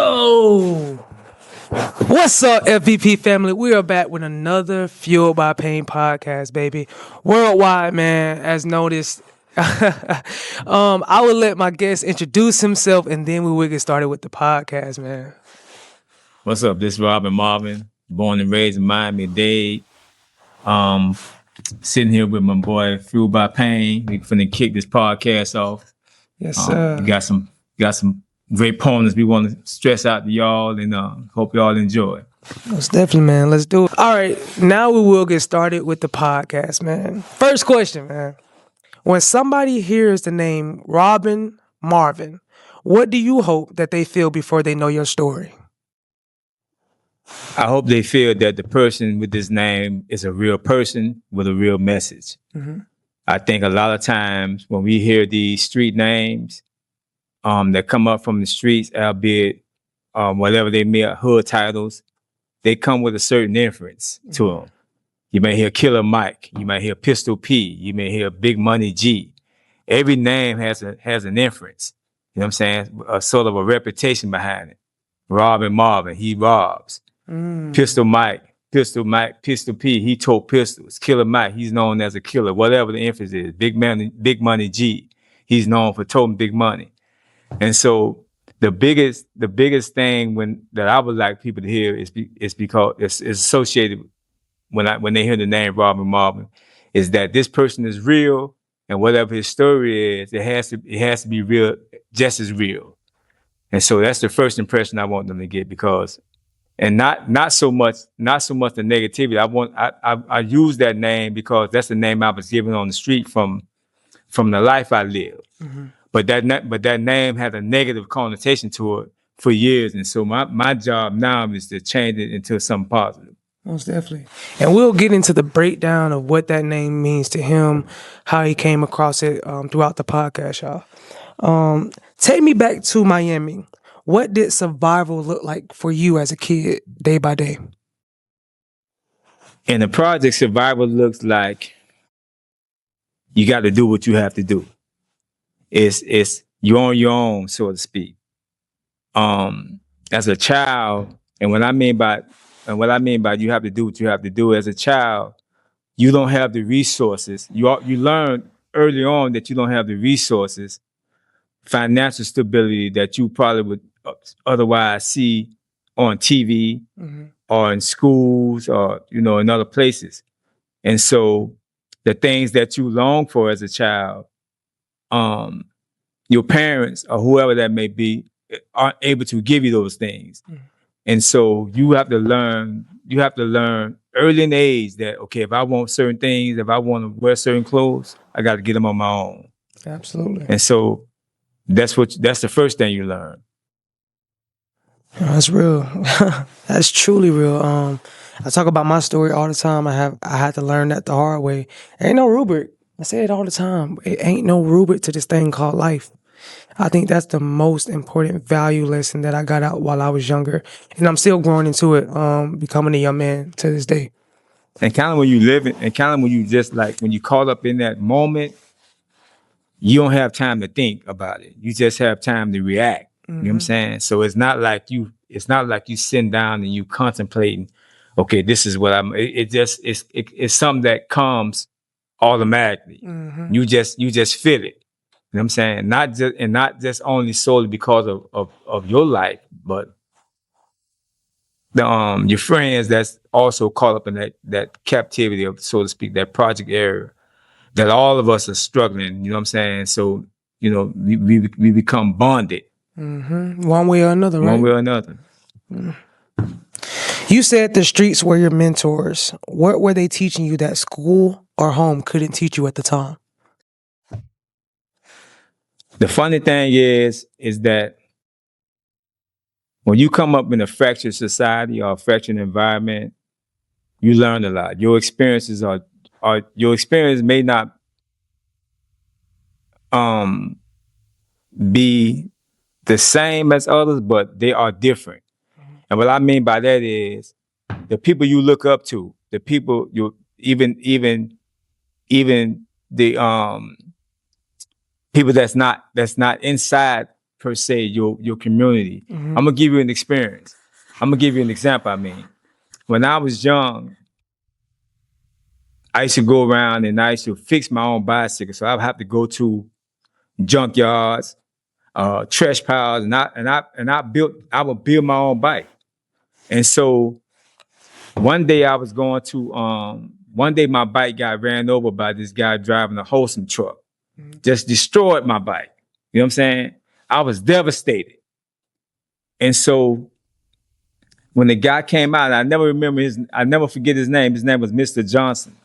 Oh, what's up, FBP family? We are back with another Fueled by Pain podcast, baby. Worldwide, man, as noticed. I will let my guest introduce himself and then we will get started with the podcast, man. What's up? This is Robbyn Marvyn, born and raised in Miami-Dade. Sitting here with my boy Fueled by Pain. We finna kick this podcast off. Yes, sir. We got some great poems we want to stress out to y'all, and hope y'all enjoy. Most definitely, man. Let's do it. All right, now we will get started with the podcast, man. First question, man. When somebody hears the name Robbyn Marvyn, what do you hope that they feel before they know your story? I hope they feel that the person with this name is a real person with a real message. Mm-hmm. I think a lot of times when we hear these street names that come up from the streets, albeit whatever they may hood titles, they come with a certain inference to them. You may hear Killer Mike, you might hear Pistol P, you may hear Big Money G. Every name has an inference. You know what I'm saying? A sort of a reputation behind it. Robbyn Marvyn, he robs. Pistol P, he told pistols. Killer Mike, he's known as a killer, whatever the inference is. Big Money G, he's known for toting big money. And so the biggest thing that I would like people to hear is because it's associated when they hear the name Robbyn Marvyn, is that this person is real, and whatever his story is, it has to be real, just as real. And so that's the first impression I want them to get, because, and not so much the negativity. I use that name because that's the name I was given on the street from the life I lived. Mm-hmm. But that name had a negative connotation to it for years, and so my job now is to change it into something positive. Most definitely. And we'll get into the breakdown of what that name means to him, how he came across it throughout the podcast, y'all. Take me back to Miami. What did survival look like for you as a kid, day by day? In the project, survival looks like you got to do what you have to do. It's you're on your own, so to speak. As a child, and what I mean by you have to do what you have to do, as a child, you don't have the resources. You learn early on that you don't have the resources, financial stability that you probably would otherwise see on TV, mm-hmm. or in schools, or in other places. And so the things that you long for as a child, your parents or whoever that may be aren't able to give you those things. Mm-hmm. And so you have to learn early in age that, okay, if I want certain things, if I want to wear certain clothes, I got to get them on my own. Absolutely. And so that's the first thing you learn. That's real. That's truly real. I talk about my story all the time. I had to learn that the hard way. Ain't no rubric. I say it all the time. It ain't no rubric to this thing called life. I think that's the most important value lesson that I got out while I was younger. And I'm still growing into it, becoming a young man to this day. And kind of when you live it, and kind of when you just when you caught up in that moment, you don't have time to think about it. You just have time to react. Mm-hmm. You know what I'm saying? So it's not like you sitting down and you contemplating, okay, this is what it's something that comes automatically. Mm-hmm. You just feel it. You know what I'm saying? Not just only solely because of your life, but your friends that's also caught up in that captivity of, so to speak, that project area, that all of us are struggling. You know what I'm saying? So we become bonded. Mm-hmm. One way or another, right? One way or another. Mm. You said the streets were your mentors. What were they teaching you that school or home couldn't teach you at the time? The funny thing is that when you come up in a fractured society or a fractured environment, you learn a lot. Your experiences your experience may not be the same as others, but they are different. Mm-hmm. And what I mean by that is the people you look up to, the people even the people that's not inside per se your community. I'm gonna give you an experience. I'm gonna give you an example. I mean, when I was young, I used to go around and I used to fix my own bicycle. So I would have to go to junkyards, trash piles, and I would build my own bike. And so one day my bike got ran over by this guy driving a Wholesome truck. Just destroyed my bike. You know what I'm saying? I was devastated. And so when the guy came out, I never forget his name. His name was Mr. Johnson.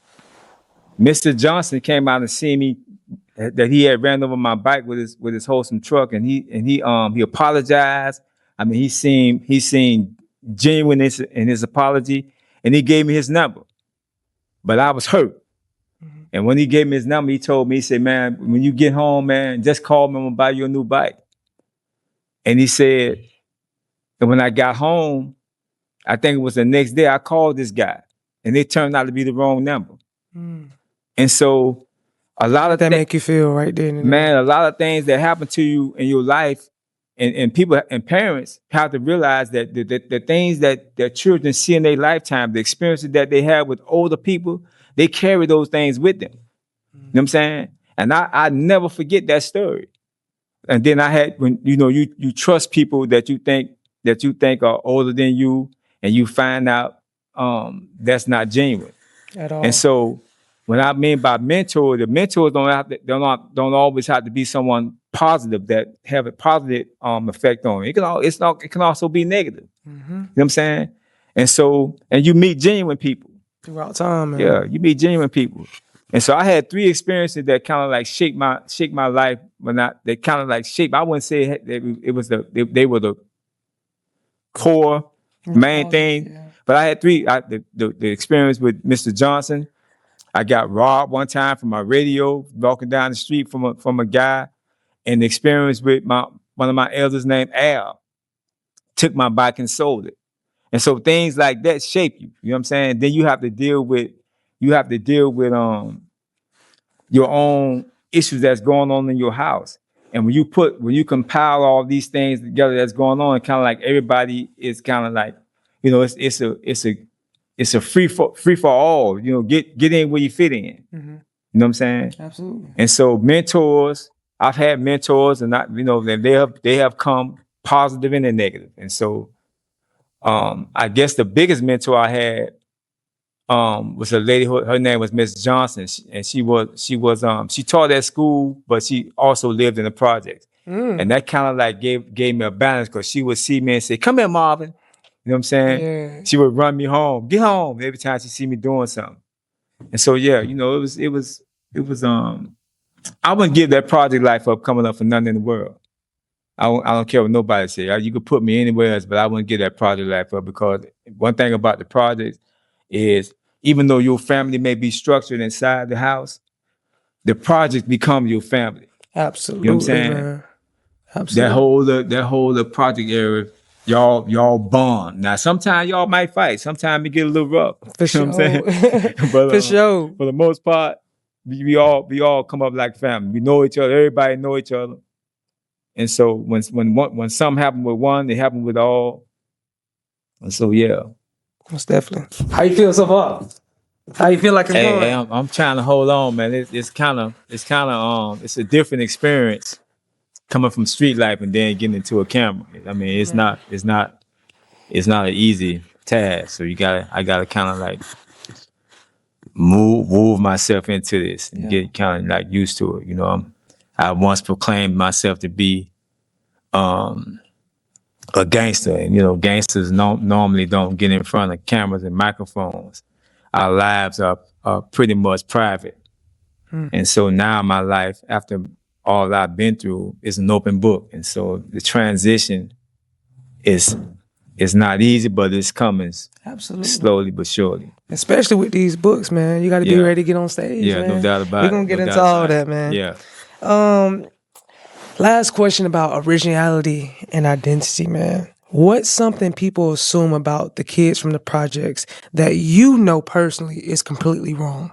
Mr. Johnson came out and see me that he had ran over my bike with his Wholesome truck, and he apologized. I mean, he seemed genuineness in his apology, and he gave me his number. But I was hurt. And when he gave me his number, he told me, he said, man, when you get home, man, just call me, I'm gonna buy you a new bike. And he said, and when I got home, I think it was the next day, I called this guy, and it turned out to be the wrong number. And so a lot of that make you feel right there. Man, a lot of things that happen to you in your life, and people and parents have to realize that the things that their children see in their lifetime, the experiences that they have with older people, they carry those things with them. You know what I'm saying? And I never forget that story. And then I had, when you trust people that you think are older than you, and you find out that's not genuine at all. And so when I mean by mentor, the mentors don't always have to be someone positive that have a positive effect on you. It can also be negative. You know what I'm saying? And so, and you meet genuine people throughout time, man. Yeah, you meet genuine people. And so I had 3 experiences that kind of like shaped my life. They kind of like shaped. I wouldn't say they were the core main thing, yeah. But I had 3. The experience with Mr. Johnson. I got robbed one time from my radio, walking down the street from a guy, and the experience with one of my elders named Al. Took my bike and sold it. And so things like that shape you. You know what I'm saying? Then you have to deal with your own issues that's going on in your house. And when you compile all these things together that's going on, kind of like everybody is kind of like, it's a free for all. Get in where you fit in. You know what I'm saying? Absolutely. And so mentors, I've had mentors, and they have come positive and negative. And so I guess the biggest mentor I had was a lady. Her name was Miss Johnson, and she taught at school, but she also lived in the projects. And that kind of like gave me a balance, because she would see me and say, "Come here, Marvyn." You know what I'm saying? Yeah. She would run me home, get home every time she see me doing something. And so yeah, it was. I wouldn't give that project life up coming up for nothing in the world. I don't care what nobody say. You could put me anywhere else, but I wouldn't give that project life up, because one thing about the project is, even though your family may be structured inside the house, the project becomes your family. Absolutely. You know what I'm saying? Man. Absolutely. That whole project area, y'all bond. Now sometimes y'all might fight. Sometimes it get a little rough. For sure. You know what I'm saying? But, for sure. For the most part, we all come up like family. We know each other. Everybody know each other. And so when something happened with one, it happened with all. And so yeah. Most definitely. How you feel so far? How you feel like it's going? Hey, I'm trying to hold on, man. It's a different experience coming from street life and then getting into a camera. I mean, it's not an easy task. So I gotta kind of like move myself into this and get kind of like used to it. I once proclaimed myself to be a gangster, and gangsters normally don't get in front of cameras and microphones. Our lives are pretty much private. And so now my life, after all I've been through, is an open book. And so the transition is not easy, but it's coming. Absolutely. Slowly but surely. Especially with these books, man. You got to be ready to get on stage. Yeah, man. No doubt about it. We're going to get into all that, man. Yeah. Last question about originality and identity, man. What's something people assume about the kids from the projects that personally is completely wrong?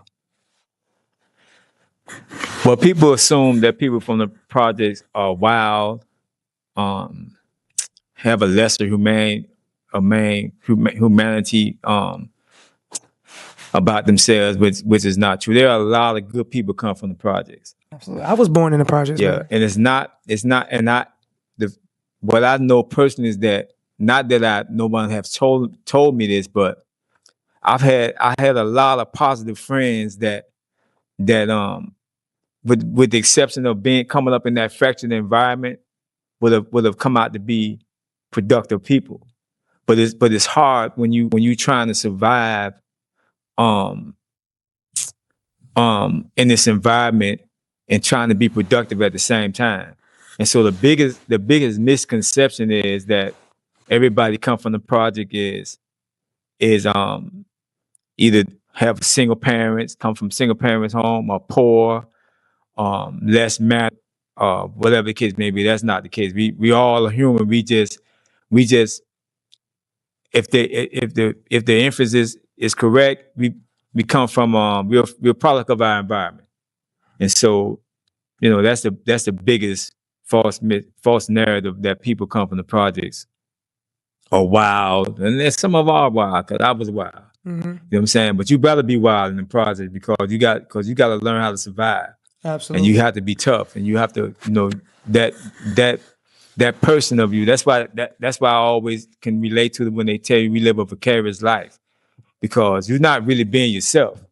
Well, people assume that people from the projects are wild, have a lesser humanity about themselves, which is not true. There are a lot of good people come from the projects. Absolutely. I was born in the projects. Yeah, Man. and it's not, and what I know personally is that, not that no one have told me this, but I had a lot of positive friends that with the exception of coming up in that fractured environment, would have come out to be productive people. But it's hard when you trying to survive in this environment and trying to be productive at the same time. And so the biggest misconception is that everybody come from the project is either have single parents, come from single parents home, or poor, less married, whatever the case may be. That's not the case. We all are human. We just if the emphasis is correct, we come from we're a product of our environment. And so, that's the biggest false narrative, that people come from the projects are wild. And there's some of our wild, because I was wild. Mm-hmm. You know what I'm saying? But you better be wild in the project, because you got to learn how to survive. Absolutely. And you have to be tough, and you have to, that person of you. That's why I always can relate to them when they tell you we live a vicarious life, because you're not really being yourself.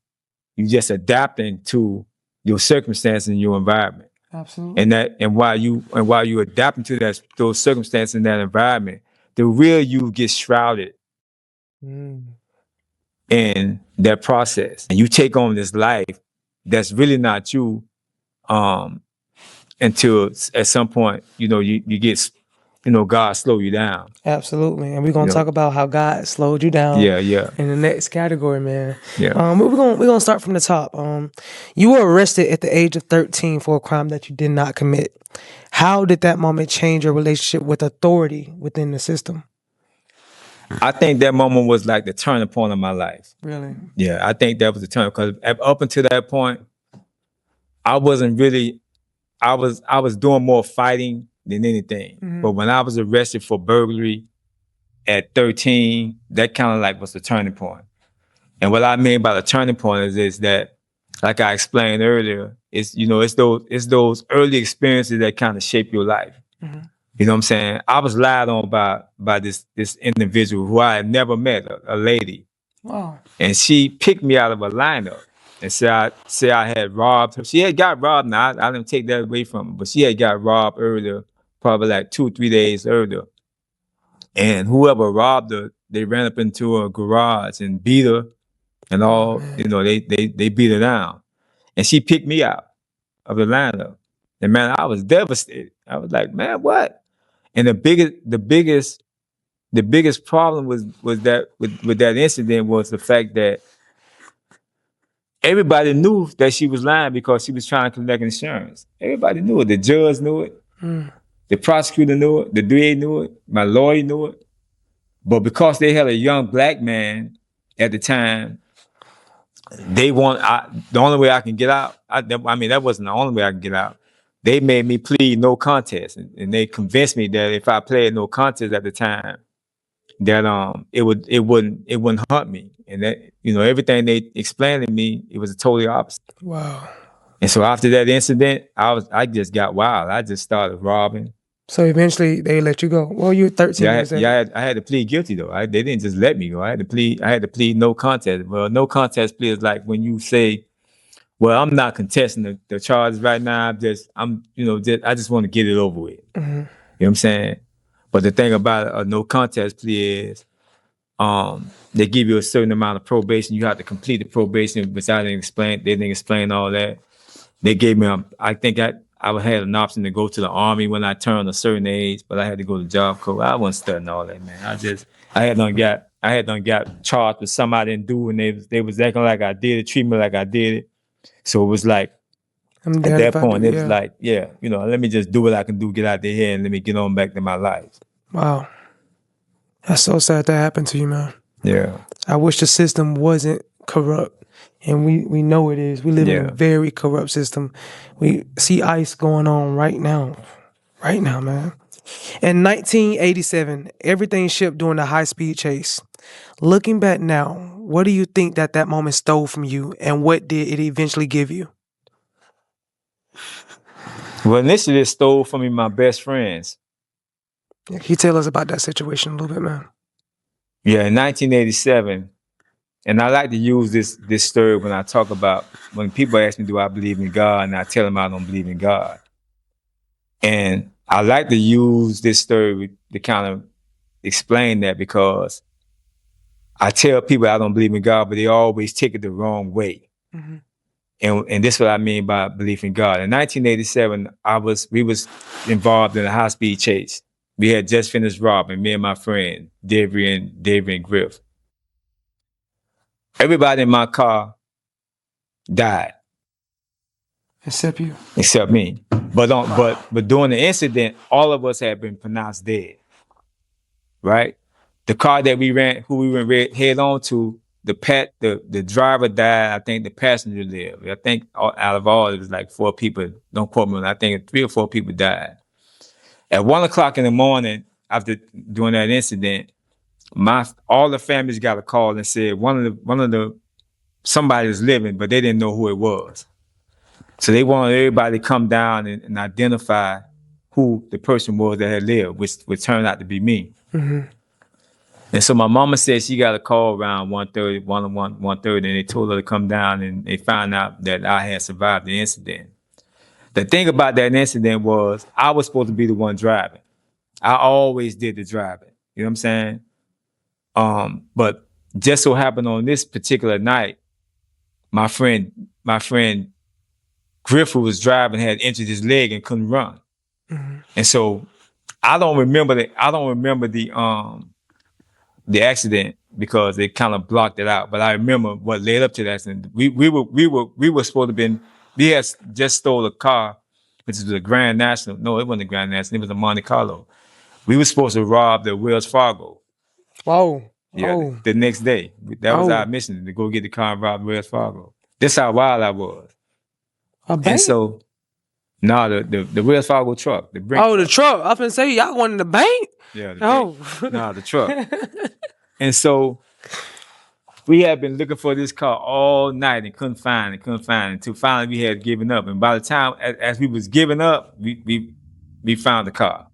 You're just adapting to your circumstances and your environment. Absolutely. And while you adapting to those circumstances in that environment, the real you gets shrouded in that process, and you take on this life that's really not you. Until at some point, you get, God slow you down. Absolutely. And we're going to talk about how God slowed you down. Yeah. In the next category, man. Yeah. We're going to start from the top. You were arrested at the age of 13 for a crime that you did not commit. How did that moment change your relationship with authority within the system? I think that moment was like the turning point of my life. Really? Yeah, I think that was the turn, because up until that point, I wasn't really. I was doing more fighting than anything. Mm-hmm. But when I was arrested for burglary at 13, that kind of like was the turning point. And what I mean by the turning point is that, like I explained earlier, it's those early experiences that kind of shape your life. Mm-hmm. You know what I'm saying? I was lied on by this individual who I had never met, a lady. Wow. And she picked me out of a lineup and say I had robbed her. She had got robbed. Now I didn't take that away from her, but she had got robbed earlier, probably like 2 or 3 days earlier. And whoever robbed her, they ran up into her garage and beat her, and all. They beat her down, and she picked me out of the lineup. And man, I was devastated. I was like, man, what? And the biggest problem was that with that incident was the fact that everybody knew that she was lying, because she was trying to collect insurance. Everybody knew it. The judge knew it. The prosecutor knew it. The DA knew it. My lawyer knew it. But because they had a young black man at the time, the only way I can get out. That wasn't the only way I could get out. They made me plead no contest, and they convinced me that if I played no contest at the time, that it wouldn't haunt me, and that everything they explained to me, it was totally opposite. Wow. And so after that incident, I just got wild. I just started robbing. So eventually they let you go. Well, you were 13. I had to plead guilty though. They didn't just let me go. I had to plead no contest. Well, no contest plea is like when you say, well, I'm not contesting the charges right now. I just want to get it over with. Mm-hmm. You know what I'm saying? But the thing about a no contest plea is, they give you a certain amount of probation. You have to complete the probation, which they didn't explain all that. They gave me, I think I had an option to go to the Army when I turned a certain age, but I had to go to Job Corps. I wasn't studying all that, man. I had done got charged with something I didn't do, and they was acting like I did it, treat me like I did it. So it was like, at that point, it was like, let me just do what I can do, get out there here, and let me get on back to my life. Wow. That's so sad that happened to you, man. Yeah. I wish the system wasn't corrupt. And we know it is. We live in a very corrupt system. We see ICE going on right now. Right now, man. In 1987, everything shipped during the high-speed chase. Looking back now, what do you think that moment stole from you, and what did it eventually give you? Well, initially, it stole from me my best friends. Can you tell us about that situation a little bit, man? Yeah, in 1987, and I like to use this story when I talk about, when people ask me, do I believe in God? And I tell them I don't believe in God. And I like to use this story to kind of explain that, because I tell people I don't believe in God, but they always take it the wrong way. Mm-hmm. And this is what I mean by belief in God. In 1987, we was involved in a high-speed chase. We had just finished robbing, me and my friend, Davey and Griff. Everybody in my car died. Except you. Except me. But during the incident, all of us had been pronounced dead. Right? The car that we ran head on to, the driver died. I think the passenger lived. I think out of all, it was like 4 people. Don't quote me on that. I think 3 or 4 people died. At 1:00 in the morning, after doing that incident, all the families got a call and said somebody was living, but they didn't know who it was. So they wanted everybody to come down and identify who the person was that had lived, which turned out to be me. Mm-hmm. And so my mama said she got a call around 1:30, and they told her to come down, and they found out that I had survived the incident. The thing about that incident was I was supposed to be the one driving. I always did the driving. You know what I'm saying? But just so happened on this particular night, my friend Griff, who was driving, had injured his leg and couldn't run. Mm-hmm. And so I don't remember the accident because they kind of blocked it out. But I remember what led up to that accident. We were supposed to we had just stole a car, which is a Grand National. No, it wasn't a Grand National. It was a Monte Carlo. We were supposed to rob the Wells Fargo. Whoa. Yeah, oh. The next day. That was our mission, to go get the car and rob Wells Fargo. This how wild I was. A bank? And so, the Wells Fargo truck. The truck. I was going to say, y'all going to the bank? Yeah. The truck. And so, we had been looking for this car all night and couldn't find it until finally we had given up. And by the time, as we was giving up, we found the car.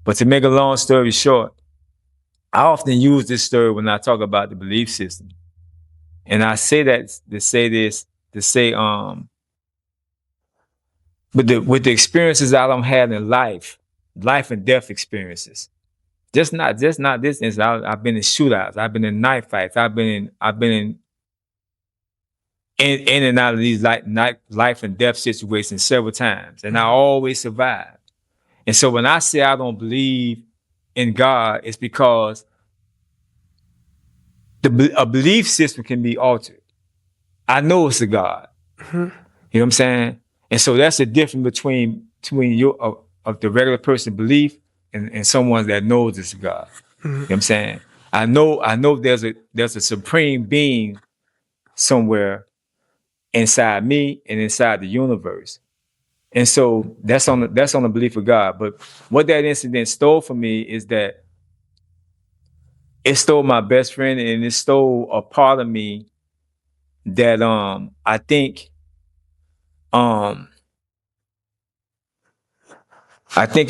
But to make a long story short, I often use this story when I talk about the belief system. And I say that to say, with the experiences I don't have in life and death experiences. Just not this instance. I've been in shootouts. I've been in knife fights. I've been in and out of these life and death situations several times, and I always survive. And so when I say I don't believe in God, it's because a belief system can be altered. I know it's a God. Mm-hmm. You know what I'm saying? And so that's the difference between your of the regular person belief and someone that knows it's God. Mm-hmm. You know what I'm saying? I know there's a supreme being somewhere inside me and inside the universe. And so that's on the belief of God. But what that incident stole from me is that it stole my best friend, and it stole a part of me that I think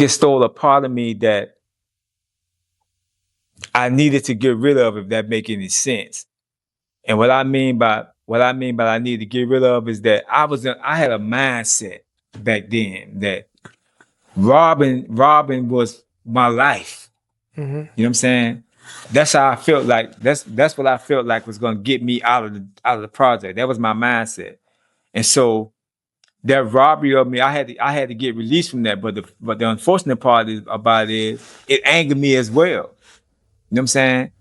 it stole a part of me that I needed to get rid of, if that make any sense. And what I mean by I need to get rid of is that I had a mindset back then that Robbyn was my life. Mm-hmm. You know what I'm saying? That's how I felt like. That's what I felt like was going to get me out of the project. That was my mindset. And so that robbery of me, I had to get released from that. But the unfortunate part about it is it angered me as well. You know what I'm saying?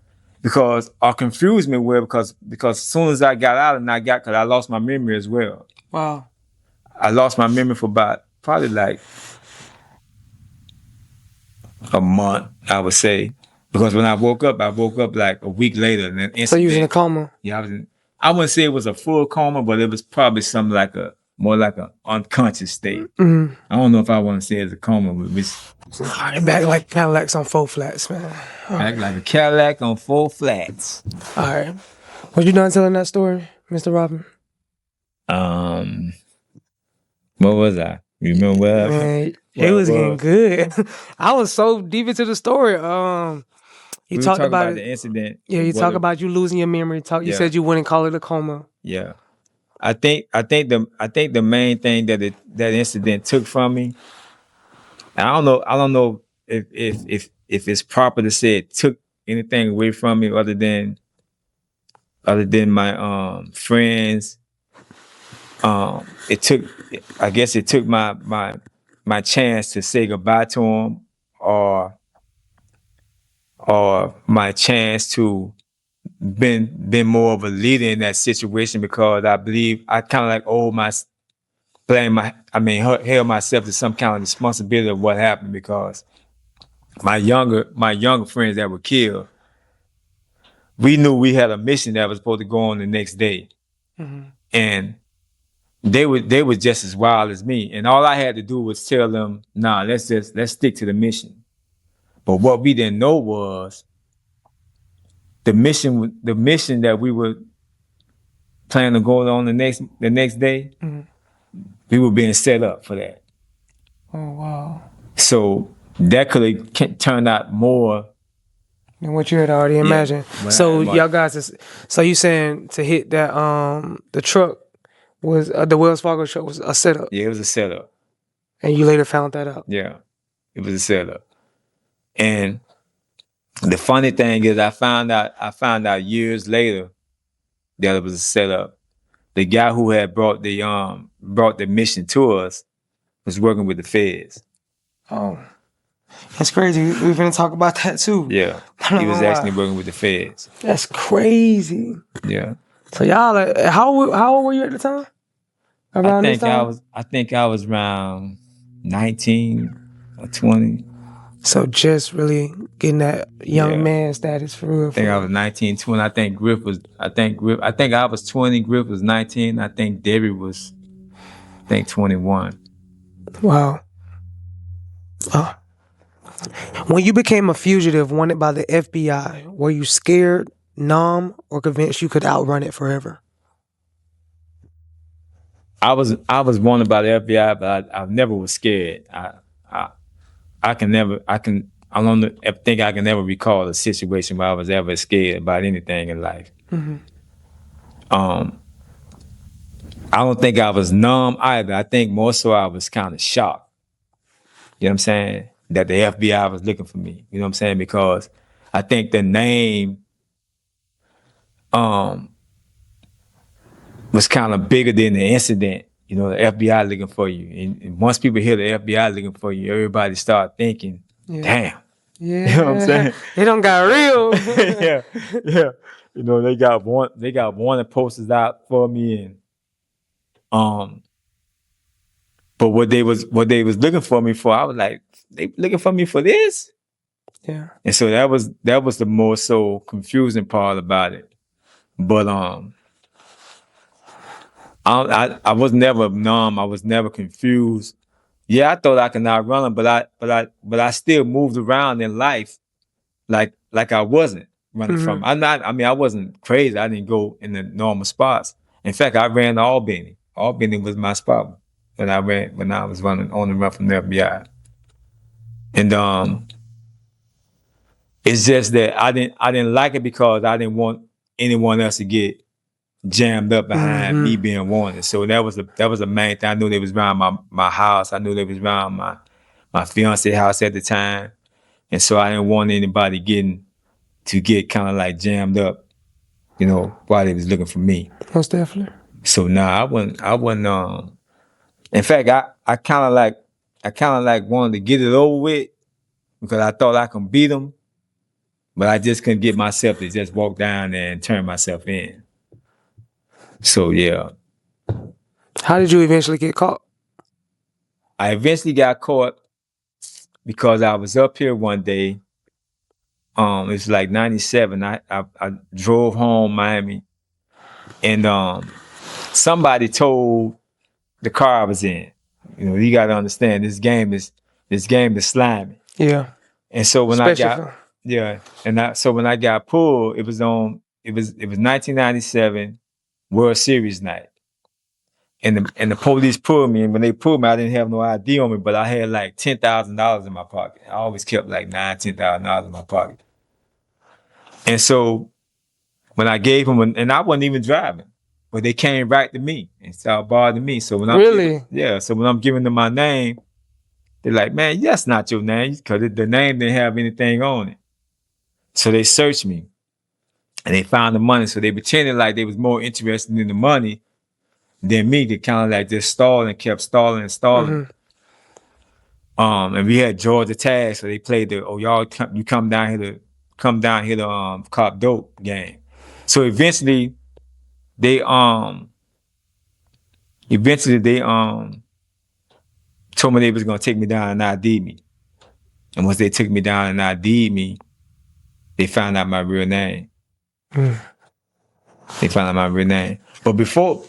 Because or confused me well because as soon as I got out because I lost my memory as well. Wow. I lost my memory for about probably like a month, I would say. Because when I woke up like a week later. And then so you was in a coma? Yeah, I wouldn't say it was a full coma, but it was probably something like more like an unconscious state. Mm-hmm. I don't know if I want to say it's a coma, but it's Back like Cadillacs on 4 flats, man. act like a Cadillac on 4 flats. All right. Was you done telling that story, Mr. Robbyn? What was I? You remember what? Man, it was getting good. I was so deep into the story. You talked about the incident. Yeah, you talk about you losing your memory. You said you wouldn't call it a coma. Yeah, I think the main thing that that incident took from me. And I don't know if it's proper to say it took anything away from me other than my friends. It took my chance to say goodbye to them, or my chance to been more of a leader in that situation, because I believe I kind of like held myself to some kind of responsibility of what happened, because my younger friends that were killed, we knew we had a mission that was supposed to go on the next day. Mm-hmm. And they were just as wild as me. And all I had to do was tell them, nah, let's stick to the mission. But what we didn't know was the mission that we were planning to go on the next day. Mm-hmm. We were being set up for that. Oh, wow. So that could have turned out more than what you had already imagined. Yeah. So y'all guys, so you saying to hit that the truck was the Wells Fargo truck was a setup? Yeah, it was a setup. And you later found that out? Yeah, it was a setup. And the funny thing is, I found out years later that it was a setup. The guy who had brought the mission to us was working with the feds. Oh, that's crazy. We're gonna talk about that too. Yeah, he was actually working with the feds. That's crazy. Yeah. So y'all, how old were you at the time? Around this time? I think I was around 19 or 20. So just really getting that young man status for real. I think I was 19, 20. I think I was 20. Griff was 19. I think Debbie was, 21. Wow. When you became a fugitive wanted by the FBI, were you scared, numb, or convinced you could outrun it forever? I was wanted by the FBI, but I never was scared. I don't think I can never recall a situation where I was ever scared about anything in life. Mm-hmm. I don't think I was numb either. I think more so I was kind of shocked. You know what I'm saying? That the FBI was looking for me. You know what I'm saying? Because I think the name was kind of bigger than the incident. You know, the FBI looking for you. And once people hear the FBI looking for you, everybody start thinking, damn. Yeah. You know what I'm saying? It done got real. Yeah. You know, they got wanted posters out for me, and but what they was looking for me for, I was like, they looking for me for this? Yeah. And so that was the more so confusing part about it. But I was never numb. I was never confused. Yeah, I thought I could outrun them, but I still moved around in life like I wasn't running from. I wasn't crazy. I didn't go in the normal spots. In fact, I ran to Albany. Albany was my spot when I was running on the run from the FBI. And it's just that I didn't like it because I didn't want anyone else to get jammed up behind me being wanted. So that was the main thing. I knew they was around my house. I knew they was around my fiance house at the time. And so I didn't want anybody to get kind of like jammed up, you know, while they was looking for me. Most definitely. So I wasn't in fact I kind of like wanted to get it over with because I thought I could beat them, but I just couldn't get myself to just walk down there and turn myself in. So yeah. How did you eventually get caught? I eventually got caught because I was up here one day. It was like 97. I drove home Miami, and somebody told the car I was in. You got to understand this game is slimy. Yeah. And so when when I got pulled, it was 1997 World Series night. And the police pulled me, and when they pulled me, I didn't have no ID on me, but I had like $10,000 in my pocket. I always kept like $10,000 in my pocket. And so when I gave them, and I wasn't even driving, but they came right to me and started bothering me. So when so when I'm giving them my name, they're like, man, that's not your name, because the name didn't have anything on it. So they searched me, and they found the money. So they pretended like they was more interested in the money than me. They kind of like just stalled and kept stalling and stalling. Mm-hmm. And we had Georgia Tag, so they played the you come down here to cop dope game. So eventually they told me they was gonna take me down and ID me. And once they took me down and ID'd me, they found out my real name. They found out my real name. But before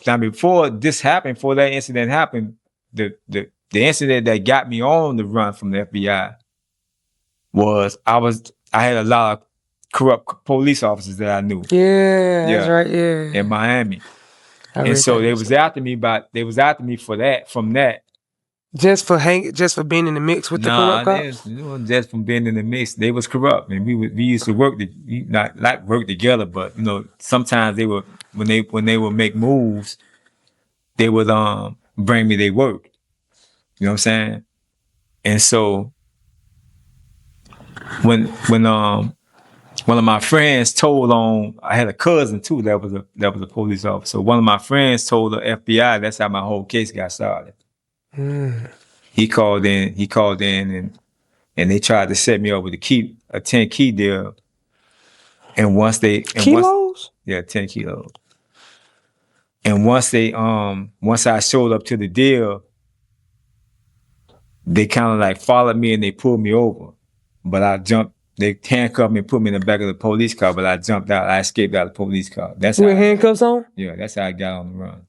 this happened, before that incident happened, the incident that got me on the run from the FBI was I had a lot of corrupt police officers that I knew. Yeah, that's right. Yeah, in Miami, and so they was after me for that. From that, just for being in the mix with the corrupt cops. Just from being in the mix, they was corrupt, and we used to work not work together, but sometimes they would when they would make moves, they would bring me their work. You know what I'm saying? And so when one of my friends told I had a cousin too that was a police officer. So one of my friends told the FBI. That's how my whole case got started. He called in, and they tried to set me up with a 10 key deal. And once they kilos, 10 kilos. And once I showed up to the deal, they kind of like followed me and they pulled me over. But I jumped. They handcuffed me and put me in the back of the police car, but I jumped out. I escaped out of the police car. That's with handcuffs on? Yeah, that's how I got on the run.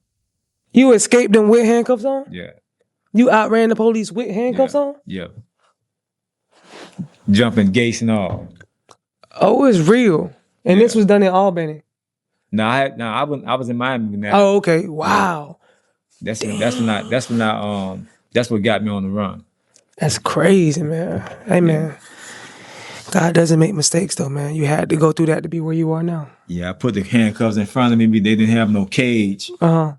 You escaped them with handcuffs on? Yeah. You outran the police with handcuffs on? Yeah. Jumping gates and all. Oh, it's real. And this was done in Albany. No, I was in Miami now. Oh, okay. Wow. That's what got me on the run. That's crazy, man. Hey, man. God doesn't make mistakes, though, man. You had to go through that to be where you are now. Yeah, I put the handcuffs in front of me. They didn't have no cage. I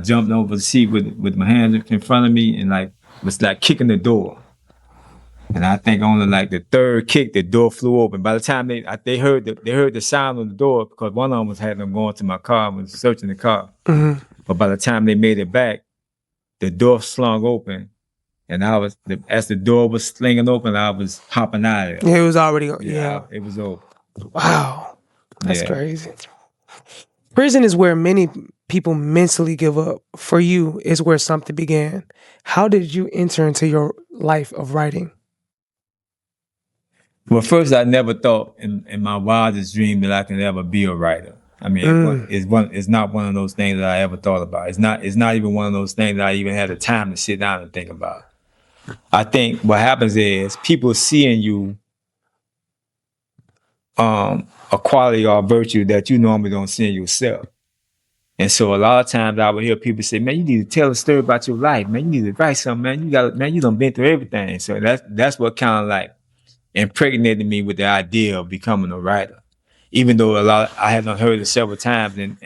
jumped over the seat with my hands in front of me and was kicking the door. And I think only the third kick, the door flew open. By the time they heard the sound of the door, because one of them had them going to my car and was searching the car. Mm-hmm. But by the time they made it back, the door slung open. And as the door was slinging open, I was hopping out of it. It was already, it was over. Wow. That's crazy. Prison is where many people mentally give up. For you, is where something began. How did you enter into your life of writing? Well, first, I never thought in my wildest dream that I could ever be a writer. I mean, it's not one of those things that I ever thought about. It's not even one of those things that I even had the time to sit down and think about. I think what happens is people see in you a quality or a virtue that you normally don't see in yourself. And so a lot of times I would hear people say, man, you need to tell a story about your life, man. You need to write something, man. You done been through everything. So that's what kind of impregnated me with the idea of becoming a writer. Even though I had heard it several times and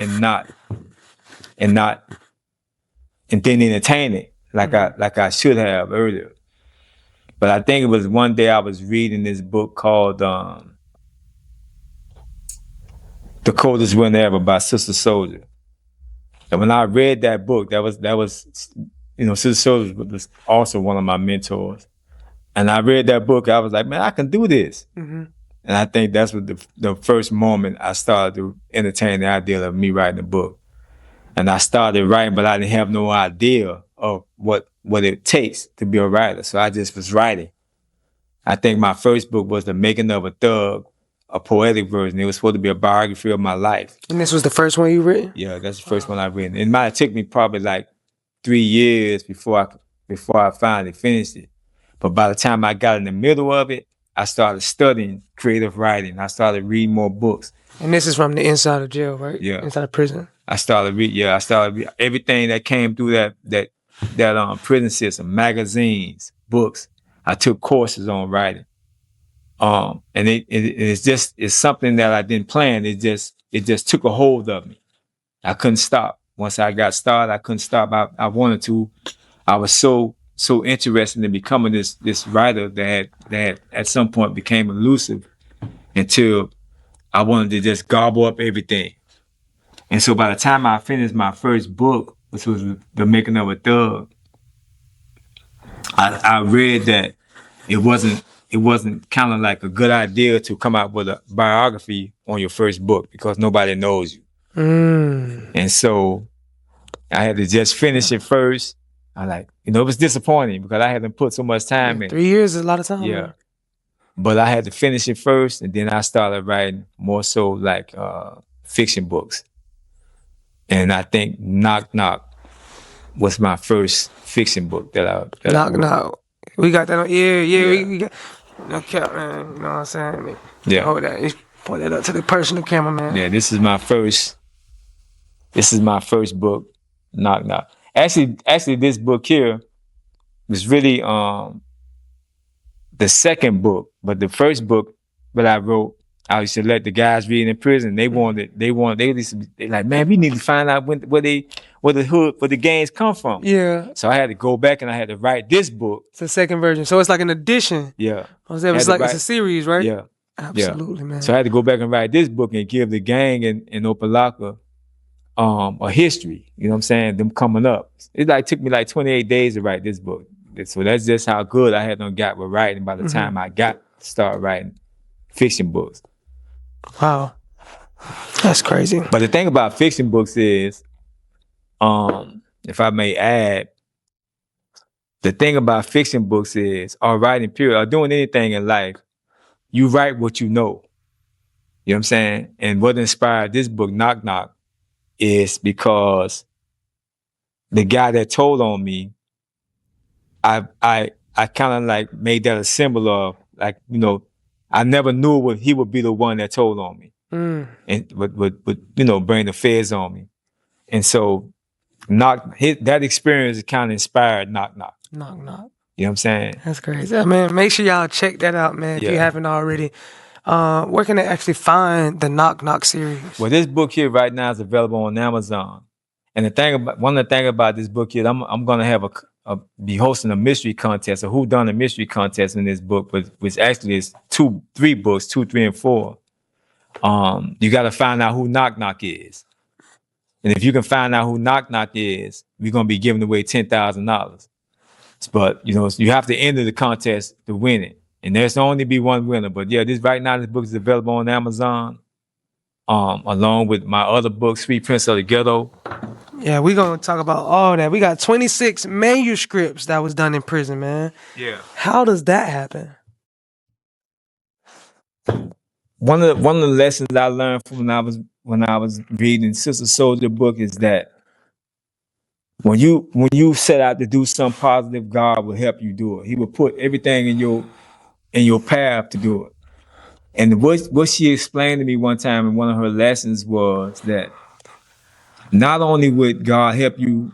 didn't entertain it like I should have earlier. But I think it was one day I was reading this book called The Coldest Winter Ever by Sister Soldier. And when I read that book, that was Sister Soldier was also one of my mentors. And I read that book, I was like, man, I can do this. Mm-hmm. And I think that's what the first moment I started to entertain the idea of me writing a book. And I started writing, but I didn't have no idea of what it takes to be a writer. So I just was writing. I think my first book was The Making of a Thug, a poetic version. It was supposed to be a biography of my life. And this was the first one you written? Yeah, that's the first one I've written. It might have took me probably 3 years before I finally finished it. But by the time I got in the middle of it, I started studying creative writing. I started reading more books. And this is from the inside of jail, right? Yeah. Inside of prison. I started everything that came through that prison system, magazines, books. I took courses on writing. And it's something that I didn't plan. It just took a hold of me. I couldn't stop. Once I got started, I couldn't stop. I wanted to. I was so interested in becoming this writer that at some point became elusive until I wanted to just gobble up everything. And so by the time I finished my first book, which was The Making of a Thug, I read that it wasn't kind of like a good idea to come out with a biography on your first book because nobody knows you. And so I had to just finish it first. It was disappointing because I hadn't put so much time in. 3 years is a lot of time. Yeah. Man. But I had to finish it first, and then I started writing more so like fiction books. And I think Knock Knock was my first fiction book that I Knock Knock. We got that on. Yeah. Yeah. We got no cap, man. You know what I'm saying? Yeah. Hold that. You point that up to the personal camera, man. Yeah, this is my first book, Knock Knock. Actually, this book here was really the second book, but the first book that I wrote, I used to let the guys read in prison. They like, man, we need to find out where the gangs come from. Yeah. So I had to go back and I had to write this book. It's the second version. So it's like an addition. Yeah. It's a series, right? Yeah. Absolutely, man. So I had to go back and write this book and give the gang in Opalaka a history. You know what I'm saying? Them coming up. It took me 28 days to write this book. So that's just how good I had got with writing by the time I got to start writing fiction books. Wow. That's crazy. But the thing about fiction books is, if I may add, the thing about fiction books is, or writing period, or doing anything in life, you write what you know. You know what I'm saying? And what inspired this book, Knock Knock, is because the guy that told on me, I kind of made that a symbol of I never knew he would be the one that told on me and would bring the feds on me. And so that experience kind of inspired Knock Knock. Knock Knock. You know what I'm saying? That's crazy. Man, make sure y'all check that out, man, if you haven't already. Where can they actually find the Knock Knock series? Well, this book here right now is available on Amazon. And one of the things about this book here, I'm gonna have be hosting a mystery contest, a whodunit mystery contest in this book, which actually is 3 books, 2, 3, and 4. You got to find out who Knock Knock is, and if you can find out who Knock Knock is, we're gonna be giving away $10,000. But you have to enter the contest to win it, and there's only be one winner. But yeah, this book is available on Amazon, along with my other book, Sweet Prince of the Ghetto. Yeah, we're going to talk about all that. We got 26 manuscripts that was done in prison, man. Yeah. How does that happen? One of the lessons I learned from when I was reading Sister Soldier book is that when you set out to do something positive, God will help you do it. He will put everything in your path to do it. And what she explained to me one time in one of her lessons was that not only would God help you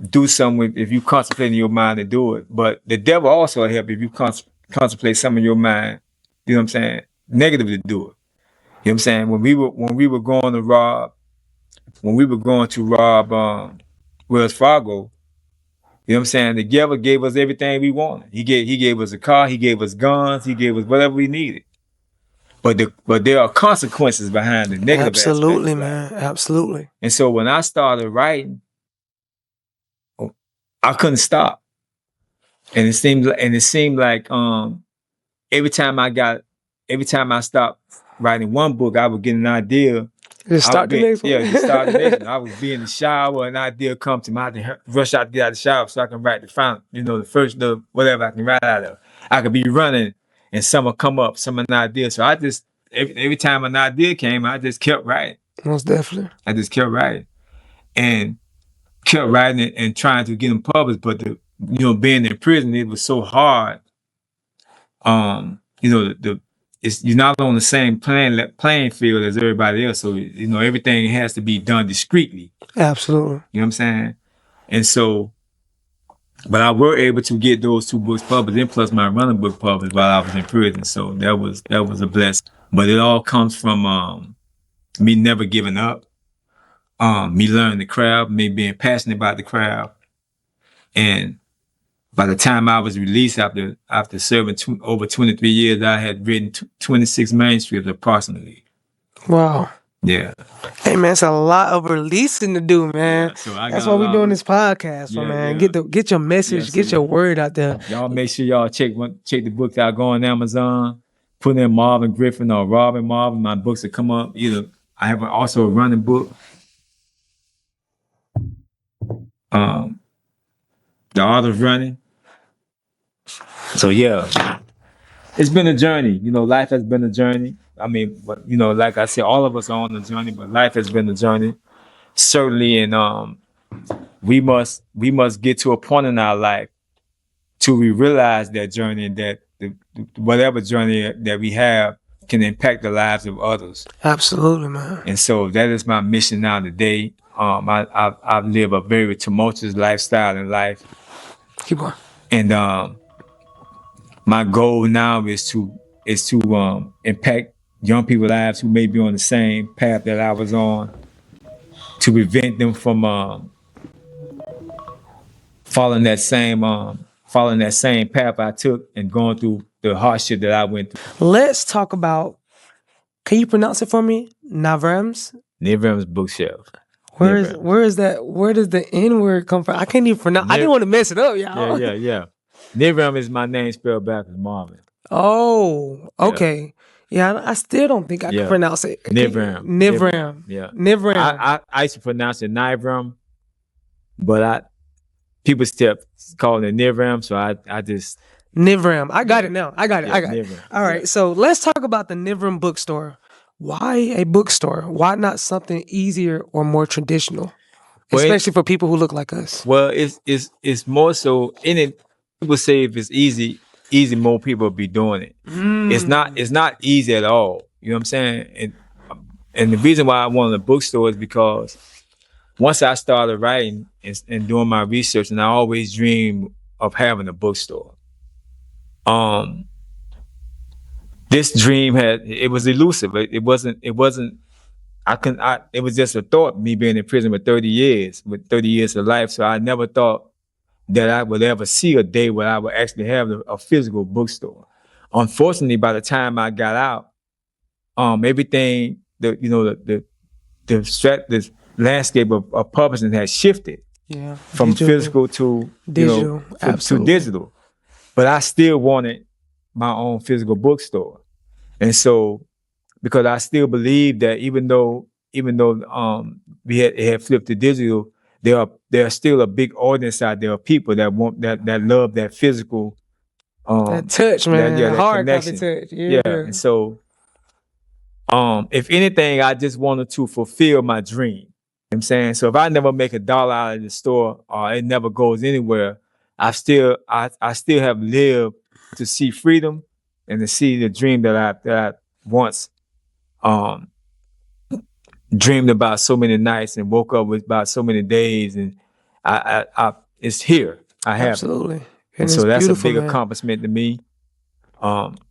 do something if you contemplate in your mind to do it, but the devil also will help you if you contemplate something in your mind, you know what I'm saying, negative to do it. You know what I'm saying? When we were going to rob Wells Fargo, you know what I'm saying, the devil gave us everything we wanted. He gave us a car, he gave us guns, he gave us whatever we needed. But there are consequences behind the negative. Absolutely, man. Absolutely. And so when I started writing, I couldn't stop. And it seemed like every time I stopped writing one book, I would get an idea. Just start the next one. Yeah, just start the next one. I would be in the shower, an idea come to me. I had to rush out to get out of the shower so I can write the final, whatever I can write out of. I could be running and some come up, an idea. So I just, every time an idea came, I just kept writing. Most definitely. I just kept writing. And kept writing it and trying to get them published, but being in prison, it was so hard. You're not on the same playing field as everybody else, so everything has to be done discreetly. Absolutely. You know what I'm saying? And so, but I were able to get those 2 books published, and plus my running book published while I was in prison. So that was a blessing. But it all comes from me never giving up, me learning the craft, me being passionate about the craft, and by the time I was released after serving over 23 years, I had written 26 manuscripts approximately. Wow. Yeah. Hey man, it's a lot of releasing to do, man. Yeah, so that's why we're doing this podcast, man. Yeah. Get your message, get your word out there. Y'all make sure y'all check the books out. Go on Amazon, put in Marvyn Griffin or Robbyn Marvyn. My books will come up. Either I have also a running book. The Art of Running. So yeah, it's been a journey. Life has been a journey. I mean, but like I said, all of us are on a journey, but life has been a journey, certainly. And we must get to a point in our life to realize that journey, that whatever journey that we have can impact the lives of others. Absolutely, man. And so that is my mission now today. I live a very tumultuous lifestyle in life. Keep on. And my goal now is to impact young people's lives who may be on the same path that I was on, to prevent them from following that same path I took and going through the hardship that I went through. Let's talk about. Can you pronounce it for me? Navram's bookshelf. Where is that? Where does the N word come from? I can't even pronounce. I didn't want to mess it up, y'all. Yeah. Nivram is my name spelled backwards, Marvyn. Oh, okay. Yeah, I still don't think I can pronounce it. Nivram. Yeah. Nivram. I used to pronounce it Nivram, but people still calling it Nivram, so I just Nivram. I got it now. I got it. Nivram. All right. So let's talk about the Nivram bookstore. Why a bookstore? Why not something easier or more traditional, especially for people who look like us? Well, it's more so in it. People say if it's easy, more people will be doing it. It's not easy at all. You know what I'm saying? And the reason why I wanted a bookstore is because once I started writing and doing my research, and I always dreamed of having a bookstore. This dream it was elusive. It wasn't. It was just a thought. Me being in prison with 30 years of life, so I never thought that I would ever see a day where I would actually have a physical bookstore. Unfortunately, by the time I got out, everything the landscape of publishing has shifted. Yeah, from physical to digital, to digital. But I still wanted my own physical bookstore, and so because I still believe that even though it had flipped to digital, there's still a big audience out there of people that love that physical that touch, man. that hard connection. Copy touch. Yeah. And so if anything, I just wanted to fulfill my dream. You know what I'm saying? So if I never make $1 out of the store or it never goes anywhere, I still have lived to see freedom and to see the dream that I once dreamed about so many nights and woke up with about so many days, and I it's here. I have absolutely. And so that's a big accomplishment to me.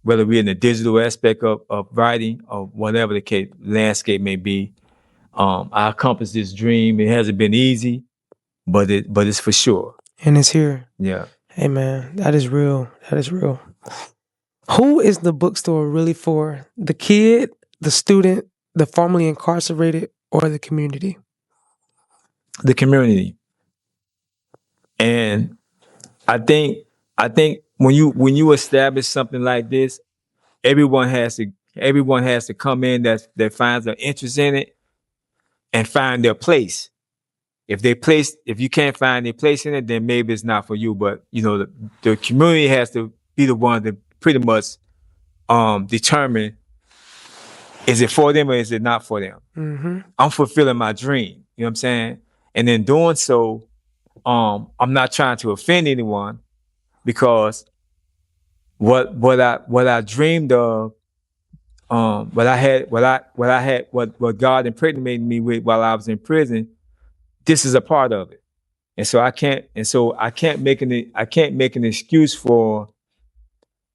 Whether we're in the digital aspect of writing or whatever the case landscape may be, I accomplished this dream. It hasn't been easy, but it's for sure. And it's here. Yeah. Hey man, that is real. That is real. Who is the bookstore really for? The kid, the student, the formerly incarcerated, or the community? The community. And I think when you establish something like this, everyone has to come in that finds an interest in it and find their place. If you can't find their place in it, then maybe it's not for you. But the community has to be the one that pretty much determine, is it for them or is it not for them? Mm-hmm. I'm fulfilling my dream. You know what I'm saying? And in doing so, I'm not trying to offend anyone, because what I dreamed of, what God impregnated me with while I was in prison, this is a part of it. And so I can't make an excuse for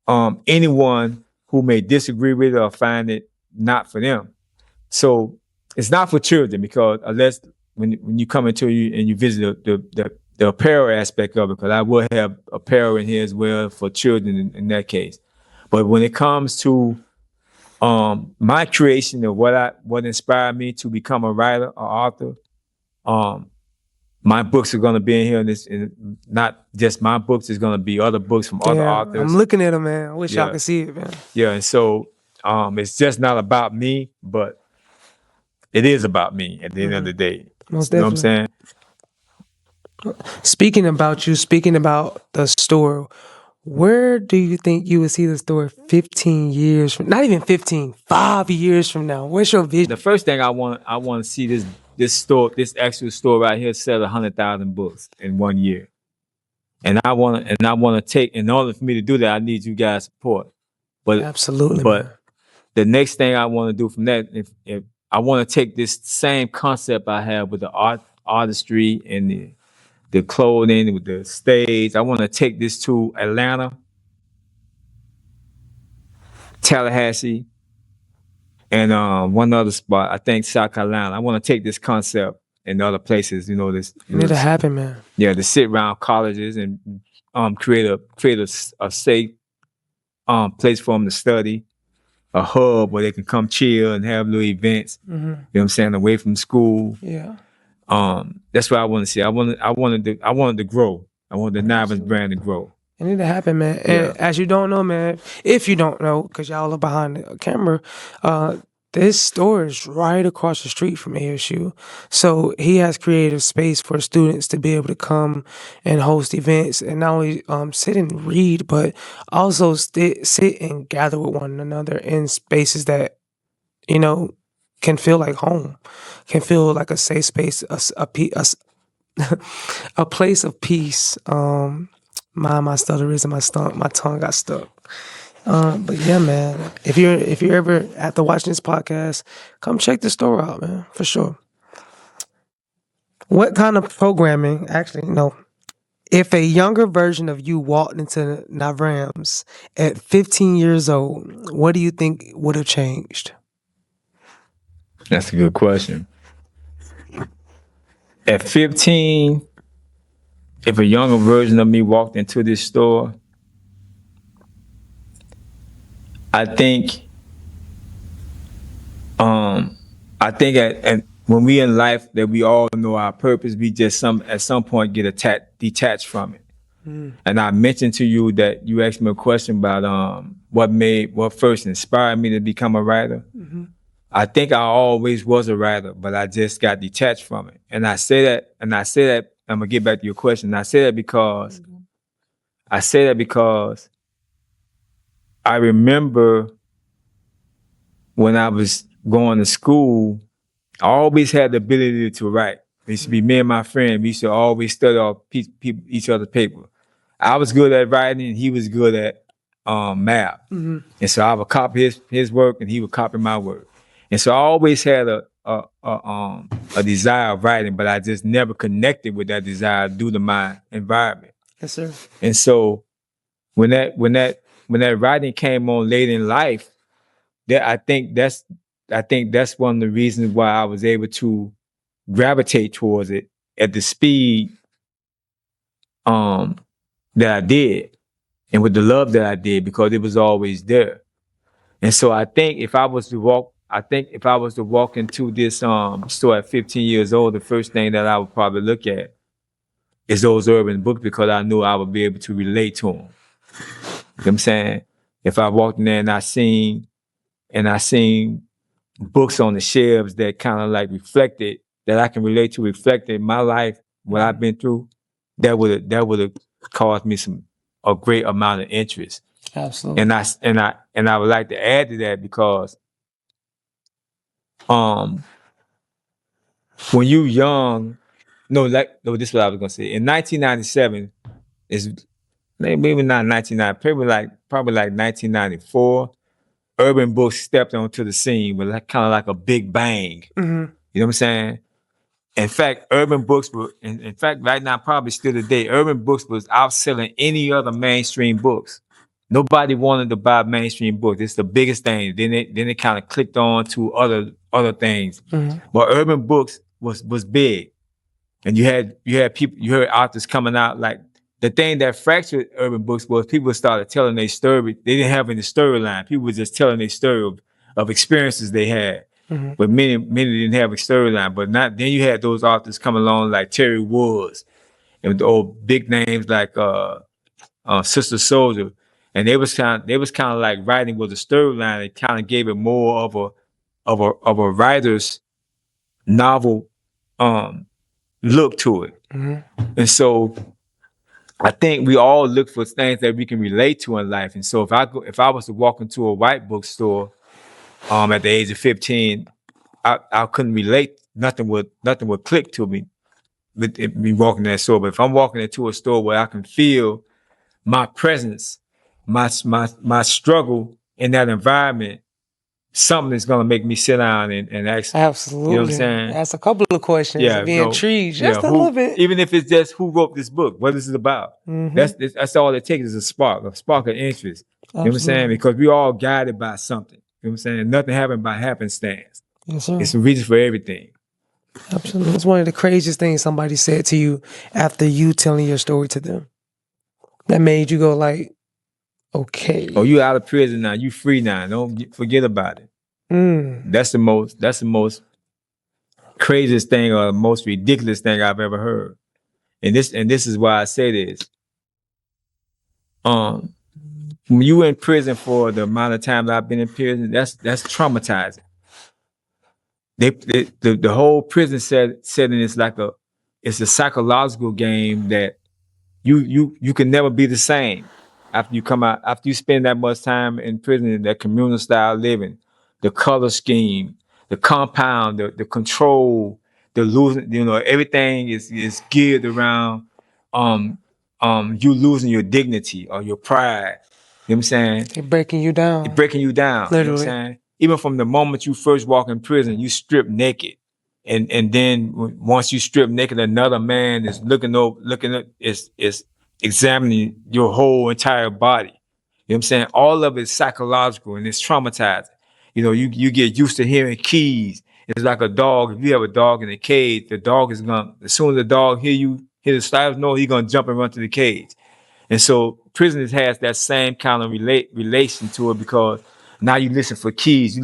anyone who may disagree with it or find it not for them. So it's not for children, because unless when you come into you and you visit the apparel aspect of it, because I will have apparel in here as well for children in that case. But when it comes to my creation of what inspired me to become a writer or author, my books are going to be in here, and not just my books. It's going to be other books from other authors. I'm looking at them, man. I wish y'all could see it, man. Yeah, and so it's just not about me, but it is about me at the end of the day. Most you know what I'm saying? Speaking about the store, where do you think you would see the store 15 years from? Not even 15, 5 years from now. Where's your vision? The first thing I want to see this actual store right here sell 100,000 books in 1 year. And I want to take, in order for me to do that, I need you guys' support. But absolutely. But man. The next thing I want to do from that, if I want to take this same concept I have with the artistry and the clothing, with the stage, I want to take this to Atlanta, Tallahassee, and one other spot, I think South Carolina. I want to take this concept in other places, this. It'll happen, man. Yeah, to sit around colleges and create a safe place for them to study, a hub where they can come chill and have little events. You know what I'm saying, away from school. Yeah. That's what I want to see. I wanted to grow. I want the Marvyn's brand to grow. It need to happen, man. And as you don't know, man, if you don't know, because y'all are behind the camera, this store is right across the street from ASU. So he has created a space for students to be able to come and host events, and not only sit and read, but also sit and gather with one another in spaces that, can feel like home, can feel like a safe space, a place of peace. My stutter is in my tongue got stuck. But yeah, man, if you're ever after watching this podcast, come check the store out, man, for sure. What kind of programming? Actually, no. If a younger version of you walked into Navram's at 15 years old, what do you think would have changed? That's a good question. At 15, if a younger version of me walked into this store, I think when we in life that we all know our purpose, we just at some point get detached from it. And I mentioned to you that you asked me a question about what first inspired me to become a writer. I think I always was a writer, but I just got detached from it. And I say that, I'm gonna get back to your question. I say that because I remember when I was going to school, I always had the ability to write. It used to be me and my friend. We used to always study off each other's paper. I was good at writing, and he was good at math. And so I would copy his work, and he would copy my work. And so I always had a desire of writing, but I just never connected with that desire due to my environment. Yes, sir. And so when that writing came on late in life, I think that's one of the reasons why I was able to gravitate towards it at the speed that I did, and with the love that I did, because it was always there. And so I think if I was to walk into this store at 15 years old, the first thing that I would probably look at is those urban books, because I knew I would be able to relate to them. You know what I'm saying? If I walked in there and I seen books on the shelves that kind of like that I can relate to, reflected my life, what I've been through, that would have caused me a great amount of interest. Absolutely. And I would like to add to that, because when you young, no, this is what I was gonna say. In 1997, is maybe not 1990, probably like 1994. Urban Books stepped onto the scene with kind of like a big bang. You know what I'm saying? In fact, Urban Books were, in fact, right now, probably still today, Urban Books was outselling any other mainstream books. Nobody wanted to buy mainstream books. It's the biggest thing. Then it kind of clicked on to other things. But Urban Books was big. And you had people, you heard authors coming out. Like, the thing that fractured Urban Books was people started telling their story. They didn't have any storyline. People were just telling their story of experiences they had. But many didn't have a storyline. But not then you had those authors come along like Terry Woods and the old big names like Sister Soldier. And they was kind of like writing with a storyline. It kind of gave it more of a writer's novel look to it. And so I think we all look for things that we can relate to in life. And so if I was to walk into a white bookstore at the age of 15, I couldn't relate. Nothing would click to me with me walking that store. But if I'm walking into a store where I can feel my presence, my struggle in that environment, something is gonna make me sit down and ask. Absolutely. You know what I'm saying? Ask a couple of questions. Yeah, Be intrigued just a who, little bit. even if it's just who wrote this book, what is it about? That's all it takes is a spark of interest. You know what I'm saying? Because we all guided by something. You know what I'm saying? Nothing happened by happenstance. Yes, sir. It's a reason for everything. Absolutely. It's one of the craziest things somebody said to you after you telling your story to them. That made you go like, okay. Oh, you out of prison now. You free now. Don't forget about it. That's the most craziest thing or most ridiculous thing I've ever heard. And this is why I say this. When you in prison for the amount of time that I've been in prison, that's traumatizing. The whole prison setting is like it's a psychological game that you can never be the same after you come out, after you spend that much time in prison, that communal style living, the color scheme, the compound, the control, the losing, everything is geared around you losing your dignity or your pride. You know what I'm saying? They're breaking you down. They're breaking you down. Literally. You know what I'm saying? Even from the moment you first walk in prison, you strip naked. And then once you strip naked, another man is looking at, is examining your whole entire body. You know what I'm saying? All of it's psychological and it's traumatizing. You get used to hearing keys. It's like a dog. If you have a dog in a cage, the dog is gonna, as soon as the dog hear the slightest noise, he's gonna jump and run to the cage. And so prison has that same kind of relation to it, because now you listen for keys, you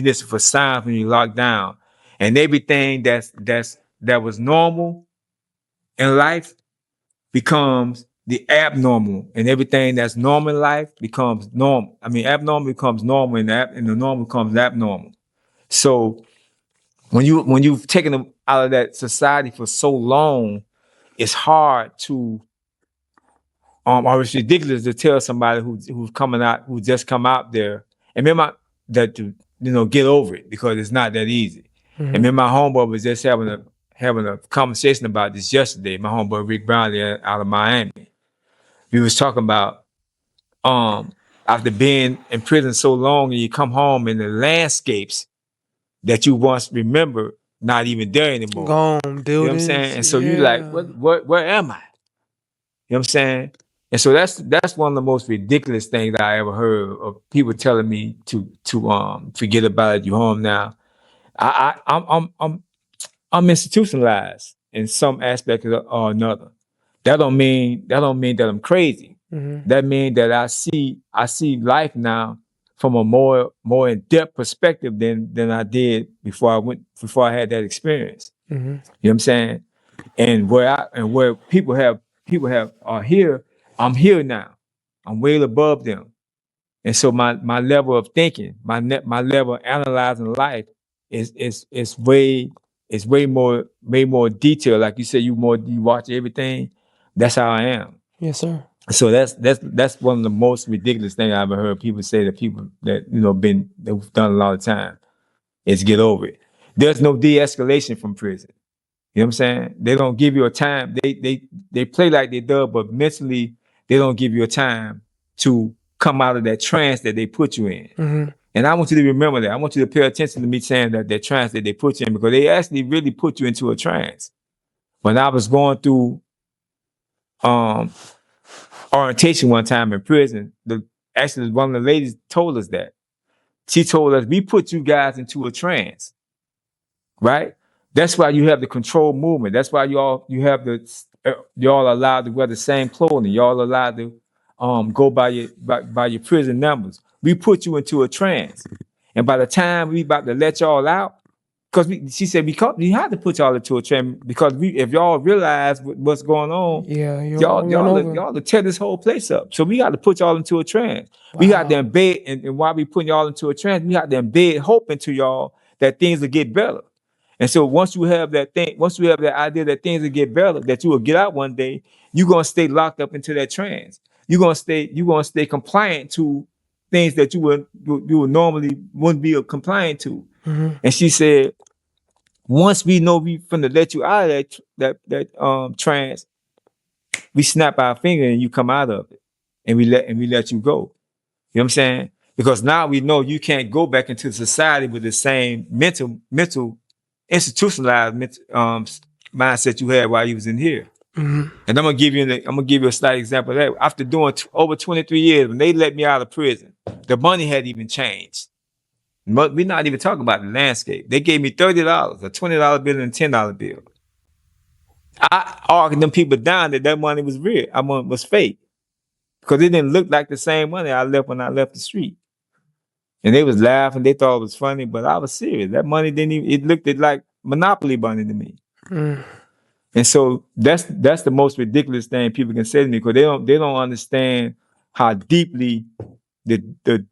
listen for signs when you lock down. And everything that was normal in life becomes the abnormal, and everything that's normal in life becomes normal. I mean, abnormal becomes normal, and the normal becomes abnormal. So when you've taken them out of that society for so long, it's hard to, or it's ridiculous to tell somebody who's coming out, who just come out there, and remember that to get over it, because it's not that easy. And then my homeboy was just having a conversation about this yesterday. My homeboy Rick Brownlee out of Miami. We was talking about after being in prison so long, and you come home and the landscapes that you once remembered not even there anymore. Gone, buildings. You know what I'm saying? And so you like, where am I? You know what I'm saying? And so that's one of the most ridiculous things that I ever heard of people telling me to forget about it. You home now. I'm institutionalized in some aspect or another. That don't mean that I'm crazy. That means that I see life now from a more in-depth perspective than I did before I had that experience. You know what I'm saying? And where people are here, I'm here now. I'm way above them. And so my level of thinking, my level of analyzing life is way more detailed. Like you said, you watch everything. That's how I am. Yes, sir. So that's one of the most ridiculous things I ever heard people say, that people that they've done a lot of time, is get over it. There's no de-escalation from prison. You know what I'm saying? They don't give you a time. They play like they do, but mentally they don't give you a time to come out of that trance that they put you in. Mm-hmm. And I want you to remember that. I want you to pay attention to me saying that trance that they put you in, because they actually really put you into a trance. When I was going through orientation one time in prison, actually one of the ladies told us that. She told us, we put you guys into a trance, right? That's why you have the controlled movement. That's why y'all allowed to wear the same clothing. Y'all allowed to go by your prison numbers. We put you into a trance, and by the time we about to let y'all out, because she said we had to put y'all into a trance, because if y'all realize what's going on, y'all to tear this whole place up. So we got to put y'all into a trance. Wow. We got to embed, and while we putting y'all into a trance, we got to embed hope into y'all that things will get better. And so once you have that idea that things will get better, that you will get out one day, you're gonna stay locked up into that trance. You're gonna stay compliant to things that you would normally wouldn't be compliant to. Mm-hmm. And she said, once we know we finna let you out of that trance, we snap our finger and you come out of it, and we let you go. You know what I'm saying? Because now we know you can't go back into society with the same mental institutionalized mindset you had while you was in here. Mm-hmm. And I'm gonna give you a slight example of that. After doing over 23 years, when they let me out of prison, the money hadn't even changed. We're not even talking about the landscape. They gave me $30, a $20 bill and a $10 bill. I argued them people down that money was real. Was fake, because it didn't look like the same money I left when I left the street. And they was laughing. They thought it was funny, but I was serious. That money it looked like monopoly money to me. Mm. And so that's the most ridiculous thing people can say to me, because they don't understand how deeply the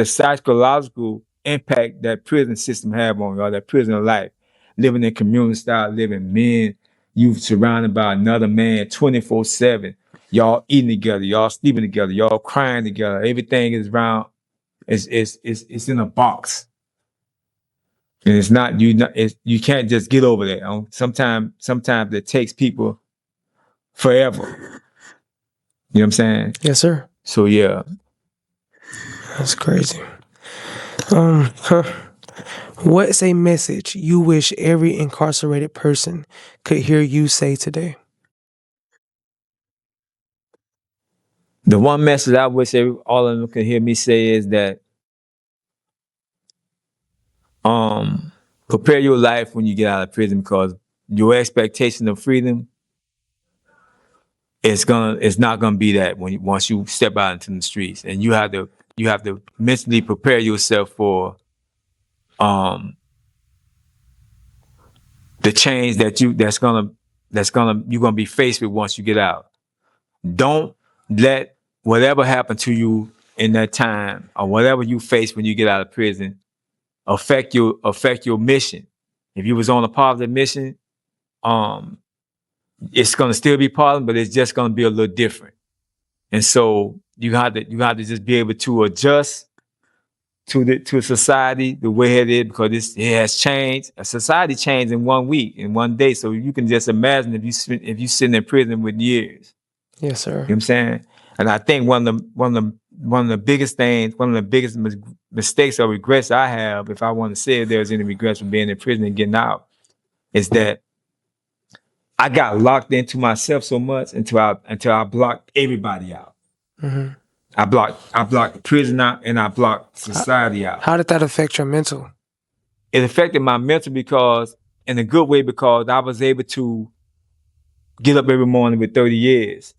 psychological impact that prison system have on y'all, that prison life, living in community style living, men, you surrounded by another man 24/7. Y'all eating together, y'all sleeping together, y'all crying together. Everything is around. It's in a box, and it's not you. You can't just get over that. Sometimes it takes people forever. You know what I'm saying? Yes, sir. So yeah, that's crazy. What's a message you wish every incarcerated person could hear you say today? The one message I wish all of them could hear me say is that prepare your life when you get out of prison, because your expectation of freedom it's not gonna be that once you step out into the streets, and you have to mentally prepare yourself for the change that's gonna you're gonna be faced with once you get out. Don't let whatever happened to you in that time, or whatever you face when you get out of prison, affect your mission. If you was on a positive mission, it's gonna still be positive, but it's just gonna be a little different. And so you have to just be able to adjust to society the way it is, because it has changed. A society changed in 1 week, in 1 day. So you can just imagine if you sitting in prison with years. Yes, sir. You know what I'm saying? And I think one of the biggest things, one of the biggest mistakes or regrets I have, if I want to say if there's any regrets from being in prison and getting out, is that I got locked into myself so much until I blocked everybody out. Mm-hmm. I blocked prison out, and I blocked society out. How did that affect your mental? It affected my mental in a good way, because I was able to get up every morning with 30 years.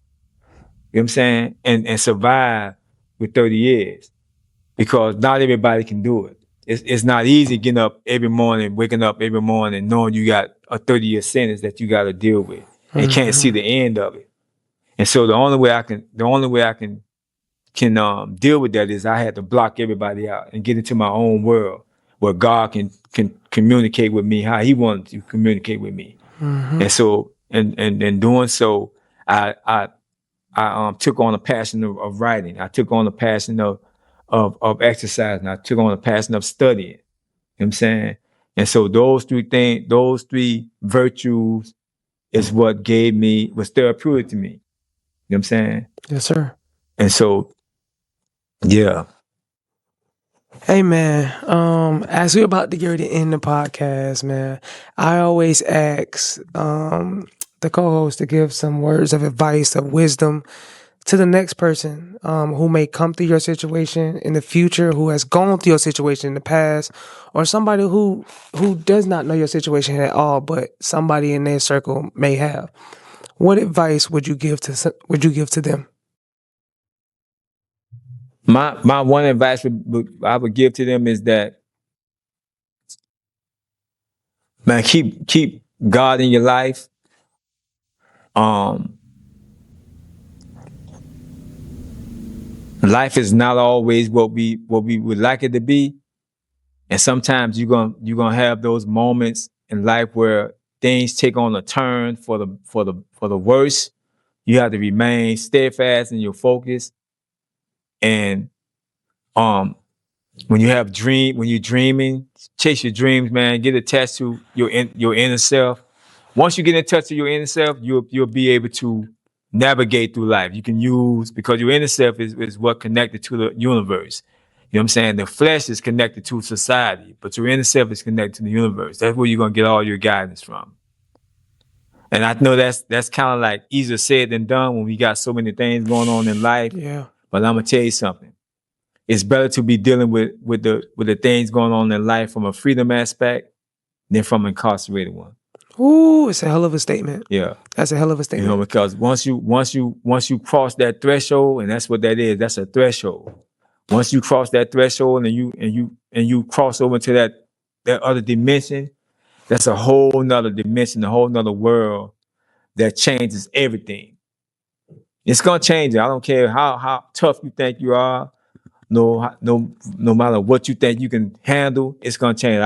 You know what I'm saying? And survive with 30 years. Because not everybody can do it. It's not easy waking up every morning, knowing you got a 30-year sentence that you got to deal with, and mm-hmm. can't see the end of it. And so the only way I can deal with that is I had to block everybody out and get into my own world, where God can communicate with me how He wanted to communicate with me. Mm-hmm. And so, and doing so, I took on a passion of writing. I took on a passion of exercising. I took on a passion of studying. You know what I'm saying? And so those three virtues is what was therapeutic to me. You know what I'm saying? Yes, sir. And so, yeah. Hey man, as we're about to get ready to end the podcast, man, I always ask the co-host to give some words of advice, of wisdom to the next person who may come through your situation in the future, who has gone through your situation in the past, or somebody who does not know your situation at all, but somebody in their circle may have. What advice would you give to them? My one advice I would give to them is that, man, keep God in your life. Life is not always what we would like it to be, and sometimes you're gonna have those moments in life where things take on a turn for the worse. You have to remain steadfast in your focus, and when you're dreaming, chase your dreams, man. Get attached to your inner self. Once you get in touch with your inner self, you'll be able to navigate through life. You can use, because your inner self is what connected to the universe. You know what I'm saying? The flesh is connected to society, but your inner self is connected to the universe. That's where you're gonna get all your guidance from. And I know that's kind of like easier said than done when we got so many things going on in life. Yeah. But I'm gonna tell you something. It's better to be dealing with the things going on in life from a freedom aspect than from an incarcerated one. Ooh, it's a hell of a statement. Yeah. That's a hell of a statement. You know, because once you cross that threshold, and that's what that is, that's a threshold. Once you cross that threshold and you cross over to that other dimension, that's a whole nother dimension, a whole nother world that changes everything. It's gonna change it. I don't care how tough you think you are. No matter what you think you can handle, it's gonna change.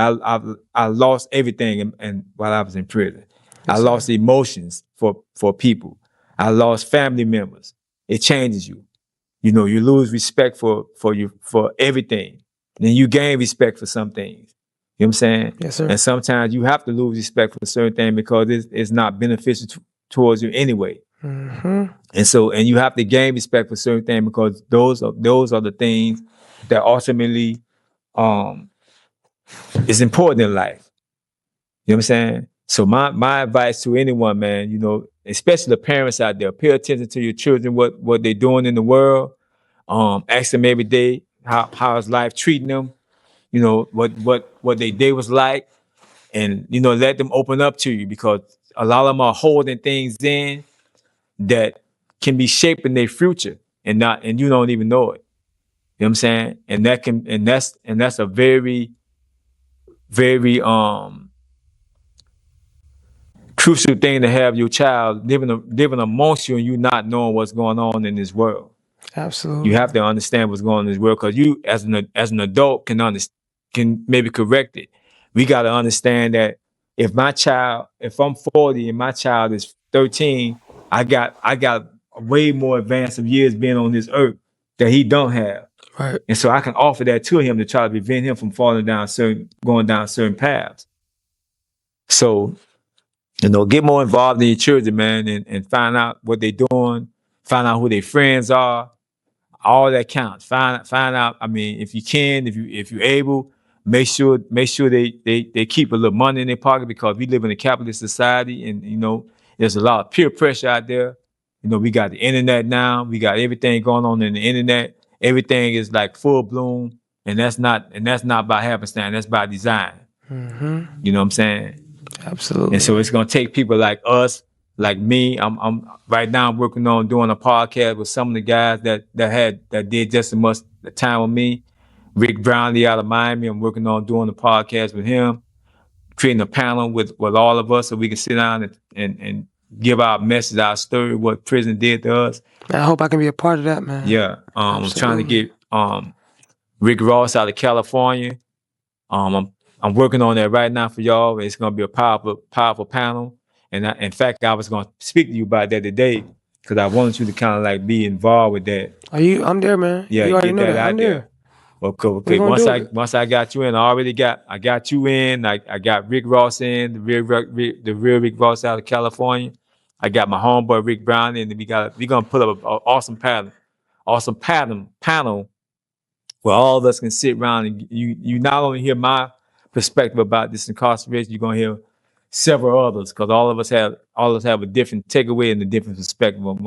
I lost everything and while I was in prison. Yes, I lost emotions for people. I lost family members. It changes you. You know, you lose respect for everything. Then you gain respect for some things. You know what I'm saying? Yes, sir. And sometimes you have to lose respect for certain things because it's not beneficial towards you anyway. Mm-hmm. And you have to gain respect for certain things because those are the things that ultimately is important in life. You know what I'm saying? So my advice to anyone, man, you know, especially the parents out there, pay attention to your children, what they're doing in the world. Ask them every day how is life treating them, you know, what their day was like, and you know, let them open up to you because a lot of them are holding things in that can be shaping their future and you don't even know it. You know what I'm saying? And that's a very, very crucial thing to have your child living amongst you and you not knowing what's going on in this world. Absolutely. You have to understand what's going on in this world because you as an adult can maybe correct it. We got to understand that if I'm 40 and my child is 13, I got way more advance of years being on this earth that he don't have. Right. And so I can offer that to him to try to prevent him from going down certain paths. So, you know, get more involved in your children, man, and find out what they're doing, find out who their friends are. All that counts. Find out. I mean, if you can, if you're able, make sure they keep a little money in their pocket because we live in a capitalist society, and you know there's a lot of peer pressure out there. You know, we got the internet now. We got everything going on in the internet. Everything is like full bloom, and that's not by happenstance. That's by design. Mm-hmm. You know what I'm saying? Absolutely. And so it's gonna take people like us, like me. I'm right now. I'm working on doing a podcast with some of the guys that did just as much time with me. Rick Brownlee out of Miami. I'm working on doing a podcast with him, creating a panel with all of us so we can sit down and give our message, our story, what prison did to us. I hope I can be a part of that, man. Yeah. I'm trying to get Rick Ross out of California. I'm working on that right now for y'all. It's gonna be a powerful panel. And in fact, I was gonna speak to you about that today because I wanted you to kind of like be involved with that. I'm there, man. Yeah, you already get know that out I'm there. Okay. gonna do it. Once I got you in, I got you in. I got Rick Ross in, the real Rick Ross out of California. I got my homeboy Rick Brown in, and we gonna put up an awesome panel where all of us can sit around and you not only hear my perspective about this incarceration, you're gonna hear several others because all of us have a different takeaway and a different perspective of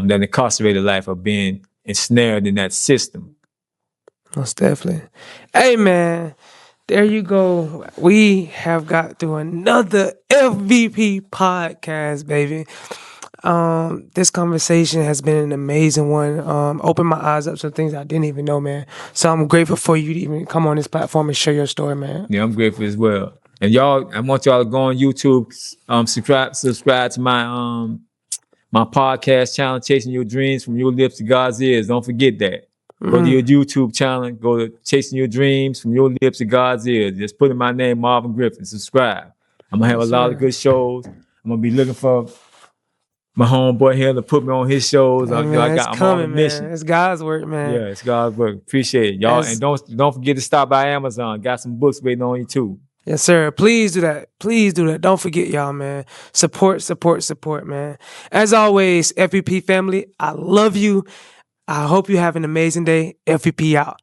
that incarcerated life of being ensnared in that system. Most definitely. Hey man, there you go. We have got through another FBP podcast, baby. This conversation has been an amazing one. Opened my eyes up to some things I didn't even know, man. So I'm grateful for you to even come on this platform and share your story, man. Yeah, I'm grateful as well. And y'all, I want y'all to go on YouTube, subscribe to my podcast channel, Chasing Your Dreams from Your Lips to God's Ears. Don't forget that. Go to your YouTube channel, go to Chasing Your Dreams from Your Lips to God's Ears. Just put in my name, Marvyn Griffin, subscribe. I'm gonna have a lot of good shows. I'm gonna be looking for my homeboy here to put me on his shows. Hey, man, I'm on a mission. Man. It's God's work, man. Yeah, it's God's work. Appreciate it, y'all. And don't forget to stop by Amazon. Got some books waiting on you too. Yes, sir. Please do that. Please do that. Don't forget, y'all, man. Support, man. As always, FBP family, I love you. I hope you have an amazing day. FBP out.